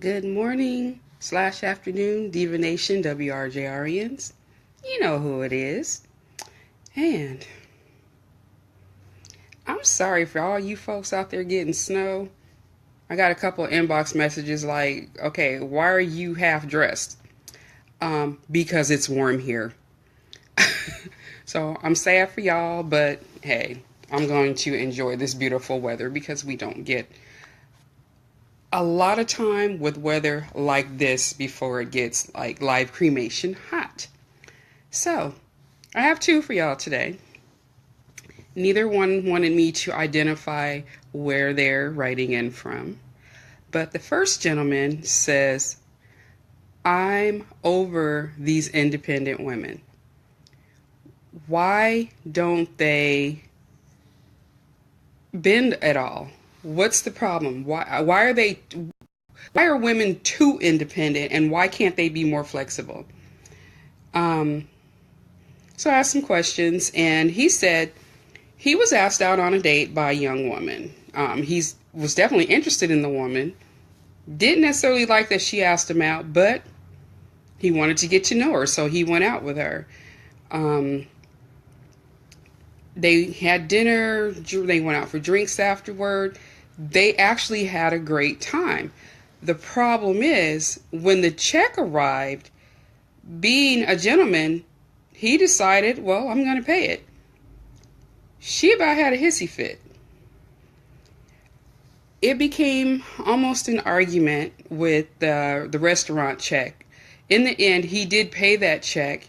Good morning slash afternoon, Deeva Nation, WRJRians. You know who it is. And I'm sorry for all you folks out there getting snow. I got a couple of inbox messages like, okay, why are you half dressed? Because it's warm here. So I'm sad for y'all, but hey, I'm going to enjoy this beautiful weather because we don't get a lot of time with weather like this before it gets like live cremation hot. So I have two for y'all today. Neither one wanted me to identify where they're writing in from. But the first gentleman says, I'm over these independent women. Why don't they bend at all? What's the problem? Why are women too independent and why can't they be more flexible? So I asked some questions and he said he was asked out on a date by a young woman. He was definitely interested in the woman. Didn't necessarily like that she asked him out, but he wanted to get to know her, so he went out with her. They had dinner, they went out for drinks afterward. They actually had a great time. The problem is, when the check arrived, being a gentleman, he decided, well, I'm going to pay it. She about had a hissy fit. It became almost an argument with the restaurant check. In the end, he did pay that check.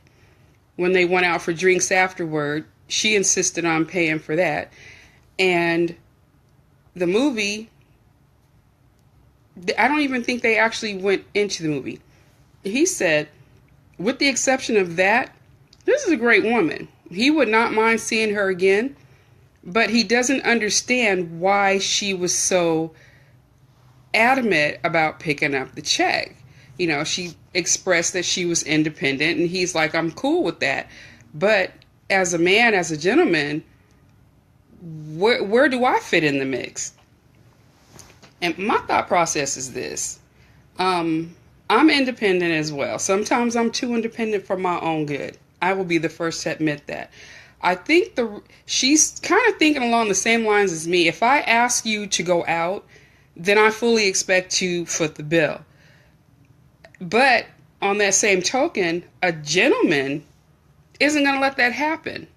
When they went out for drinks afterward, she insisted on paying for that. And the movie, I don't even think they actually went into the movie. He said, with the exception of that, this is a great woman. He would not mind seeing her again, but he doesn't understand why she was so adamant about picking up the check. You know, she expressed that she was independent, and he's like, I'm cool with that. But as a man, as a gentleman, where do I fit in the mix? And my thought process is this. I'm independent as well. Sometimes I'm too independent for my own good. I will be the first to admit that. I think she's kind of thinking along the same lines as me. If I ask you to go out, then I fully expect to foot the bill. But on that same token, a gentleman isn't going to let that happen.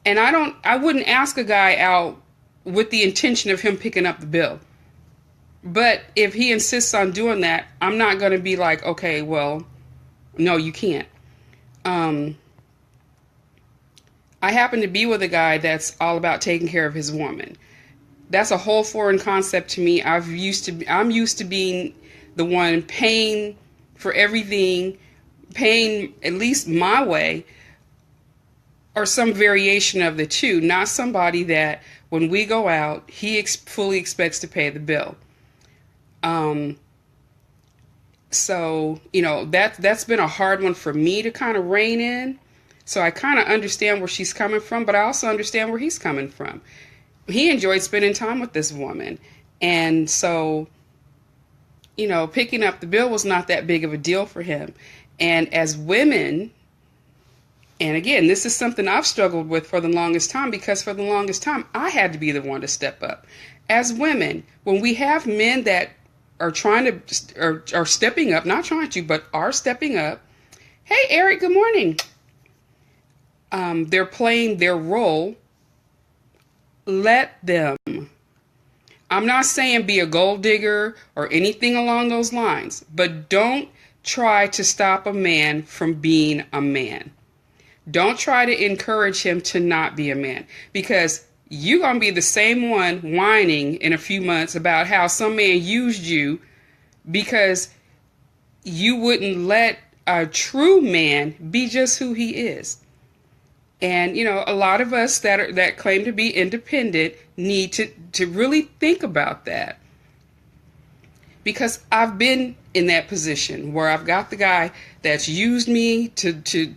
And I wouldn't ask a guy out with the intention of him picking up the bill. But if he insists on doing that, I'm not going to be like, okay, well, no, you can't. I happen to be with a guy that's all about taking care of his woman. That's a whole foreign concept to me. I'm used to being the one paying for everything, paying at least my way, or some variation of the two. Not somebody that when we go out, he fully expects to pay the bill. So, you know, that's been a hard one for me to kind of rein in. So I kind of understand where she's coming from, but I also understand where he's coming from. He enjoyed spending time with this woman. And so, you know, picking up the bill was not that big of a deal for him. And as women, and again, this is something I've struggled with for the longest time, because for the longest time, I had to be the one to step up. As women, when we have men that are trying to, are stepping up, not trying to, but are stepping up. Hey, Eric, good morning. They're playing their role. Let them. I'm not saying be a gold digger or anything along those lines, but don't try to stop a man from being a man. Don't try to encourage him to not be a man, because you're going to be the same one whining in a few months about how some man used you because you wouldn't let a true man be just who he is. And, you know, a lot of us that claim to be independent need to really think about that. Because I've been in that position where I've got the guy that's used me to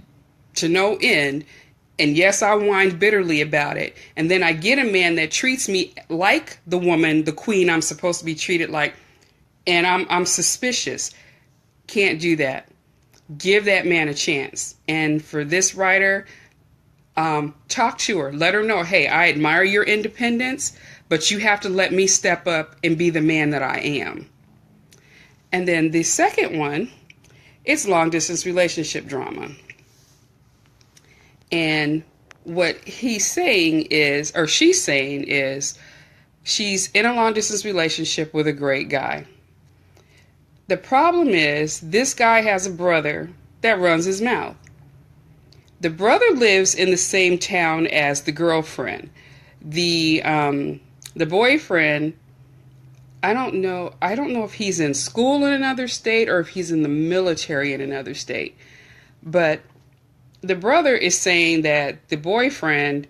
no end. And yes, I whined bitterly about it. And then I get a man that treats me like the woman, the queen I'm supposed to be treated like. And I'm suspicious. Can't do that. Give that man a chance. And for this writer, talk to her. Let her know, hey, I admire your independence, but you have to let me step up and be the man that I am. And then the second one, it's long distance relationship drama. And what he's saying is, or she's saying is, she's in a long distance relationship with a great guy. The problem is, this guy has a brother that runs his mouth. The brother lives in the same town as the girlfriend. The boyfriend, I don't know if he's in school in another state or if he's in the military in another state. But the brother is saying that the boyfriend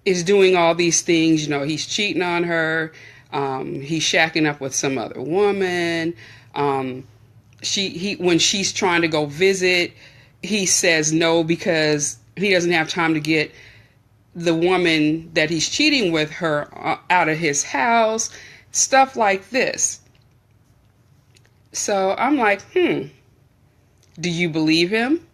is doing all these things. You know, he's cheating on her. He's shacking up with some other woman. When she's trying to go visit, he says no because he doesn't have time to get the woman that he's cheating with her out of his house. Stuff like this. So I'm like, do you believe him?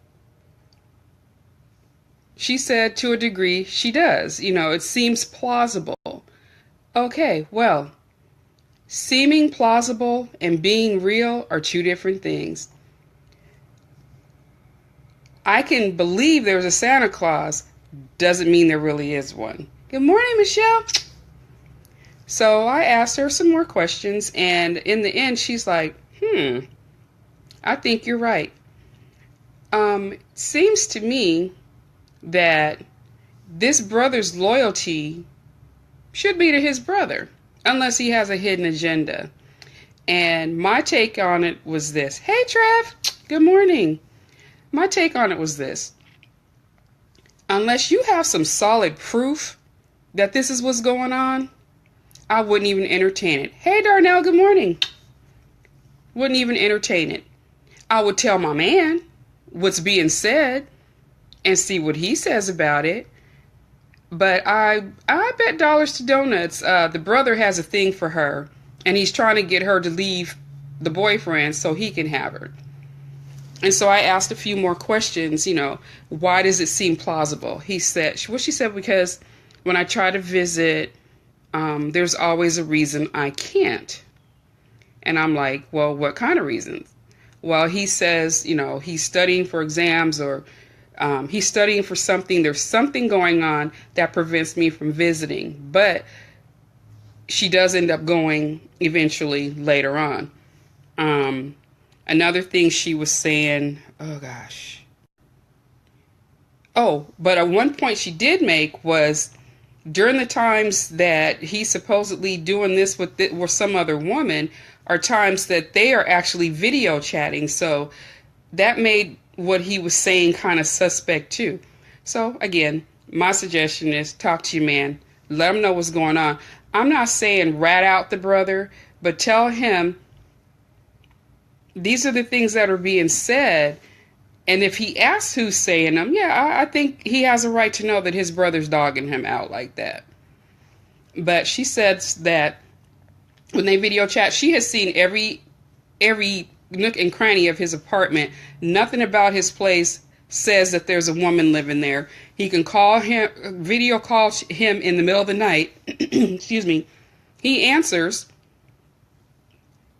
She said to a degree she does. You know, it seems plausible. Okay, well, seeming plausible and being real are two different things. I can believe there's a Santa Claus, doesn't mean there really is one. Good morning, Michelle. So I asked her some more questions, and in the end, she's like, I think you're right. Seems to me that this brother's loyalty should be to his brother, unless he has a hidden agenda. And my take on it was this. Hey, Trev. Good morning. My take on it was this. Unless you have some solid proof that this is what's going on, I wouldn't even entertain it. Hey, Darnell. Good morning. Wouldn't even entertain it. I would tell my man what's being said and see what he says about it. But I bet dollars to donuts, the brother has a thing for her, and he's trying to get her to leave the boyfriend so he can have her. And so I asked a few more questions, you know, why does it seem plausible? She said, because when I try to visit, there's always a reason I can't. And I'm like, well, what kind of reasons? Well, he says, you know, he's studying for exams or he's studying for something. There's something going on that prevents me from visiting. But she does end up going eventually later on. Another thing she was saying, but at one point she did make was during the times that he's supposedly doing this with some other woman are times that they are actually video chatting. So that made what he was saying kind of suspect too. So again, my suggestion is talk to your man. Let him know what's going on. I'm not saying rat out the brother, but tell him these are the things that are being said. And if he asks who's saying them, I think he has a right to know that his brother's dogging him out like that. But she says that when they video chat, she has seen every nook and cranny of his apartment. Nothing about his place says that there's a woman living there. He can video call him in the middle of the night. Excuse me. He answers,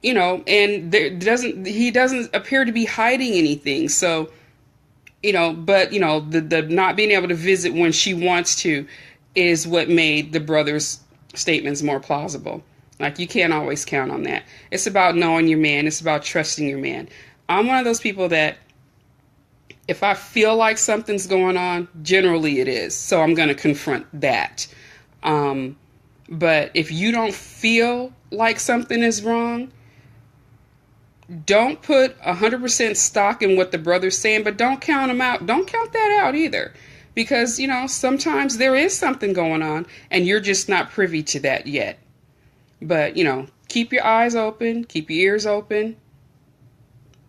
you know, and he doesn't appear to be hiding anything. So, you know, but, you know, the not being able to visit when she wants to is what made the brother's statements more plausible. Like, you can't always count on that. It's about knowing your man. It's about trusting your man. I'm one of those people that if I feel like something's going on, generally it is. So I'm going to confront that. But if you don't feel like something is wrong, don't put 100% stock in what the brother's saying, but don't count him out. Don't count that out either. Because, you know, sometimes there is something going on and you're just not privy to that yet. But, you know, keep your eyes open, keep your ears open,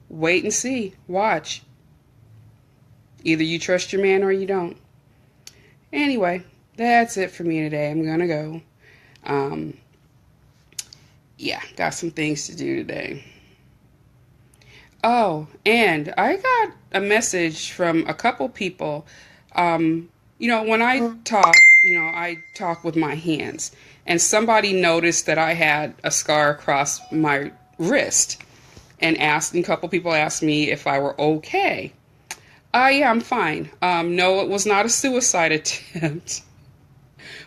wait and see, watch. Either you trust your man or you don't. Anyway, that's it for me today. I'm going to go. Yeah, got some things to do today. Oh, and I got a message from a couple people. When I talk, I talk with my hands, and somebody noticed that I had a scar across my wrist, and a couple people asked me if I were okay. Yeah, I'm fine. No, it was not a suicide attempt,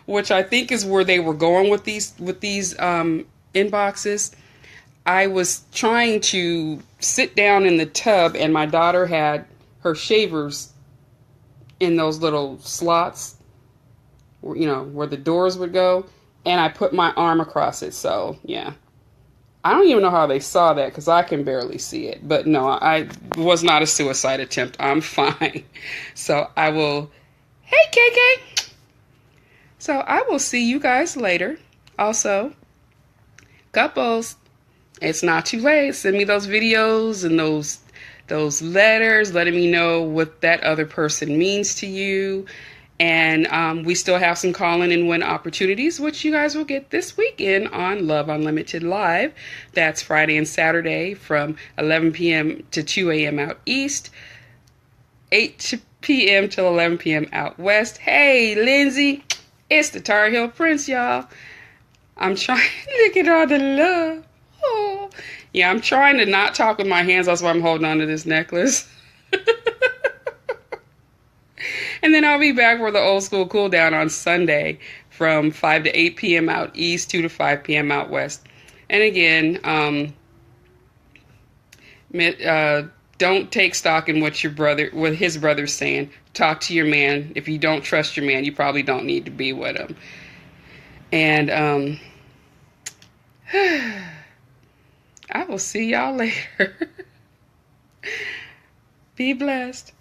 which I think is where they were going with these inboxes. I was trying to sit down in the tub, and my daughter had her shavers in those little slots, where the doors would go, and I put my arm across it. So, yeah. I don't even know how they saw that because I can barely see it. But no, I was not a suicide attempt. I'm fine. So I will. Hey, KK. So I will see you guys later. Also, couples, it's not too late. Send me those videos and those letters letting me know what that other person means to you. And we still have some call-in and win opportunities, which you guys will get this weekend on Love Unlimited Live. That's Friday and Saturday from 11 p.m. to 2 a.m. out east, 8 p.m. till 11 p.m. out west. Hey, Lindsay, it's the Tar Heel Prince, y'all. I'm trying to look at all the love. Oh. Yeah, I'm trying to not talk with my hands. That's why I'm holding on to this necklace. And then I'll be back for the old school cool down on Sunday from 5 to 8 p.m. out east, 2 to 5 p.m. out west. And again, don't take stock in what his brother's saying. Talk to your man. If you don't trust your man, you probably don't need to be with him. And I will see y'all later. Be blessed.